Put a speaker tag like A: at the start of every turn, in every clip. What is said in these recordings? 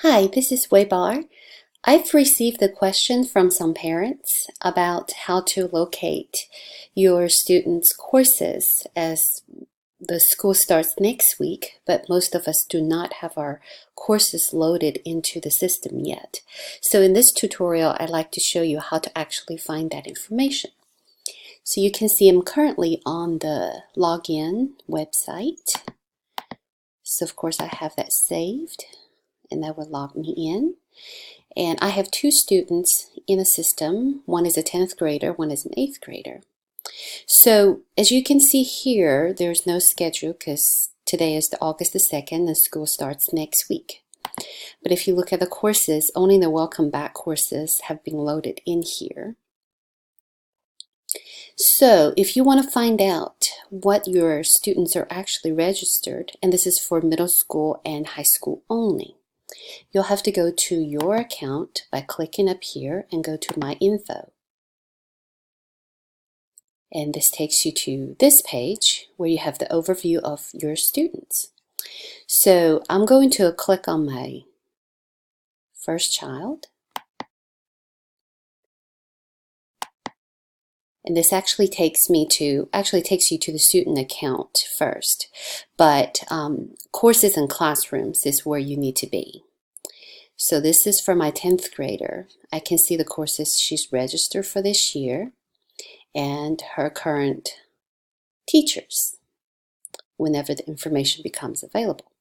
A: Hi, this is Weibar. I've received a question from some parents about how to locate your students' courses as the school starts next week, but most of us do not have our courses loaded into the system yet. So in this tutorial, I'd like to show you how to actually find that information. So you can see I'm currently on the login website. So of course I have that saved, and that will log me in. And I have two students in a system. One is a 10th grader, one is an 8th grader. So as you can see here, there's no schedule because today is August the 2nd and school starts next week. But if you look at the courses, only the Welcome Back courses have been loaded in here. So if you want to find out what your students are actually registered, and this is for middle school and high school only, you'll have to go to your account by clicking up here and go to My Info. And this takes you to this page where you have the overview of your students. So I'm going to click on my first child. And this actually takes you to the student account first. But courses and classrooms is where you need to be. So this is for my 10th grader. I can see the courses she's registered for this year and her current teachers whenever the information becomes available.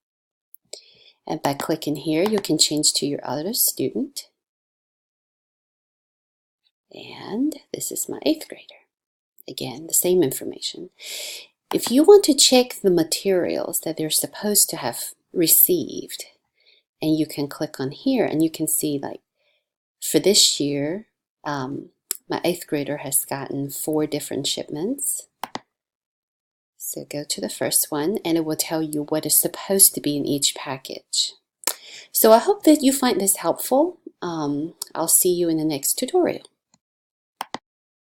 A: And by clicking here, you can change to your other student. And this is my 8th grader. Again, the same information. If you want to check the materials that they're supposed to have received, and you can click on here and you can see, like, for this year, my 8th grader has gotten 4 different shipments. So go to the first one and it will tell you what is supposed to be in each package. So I hope that you find this helpful. I'll see you in the next tutorial.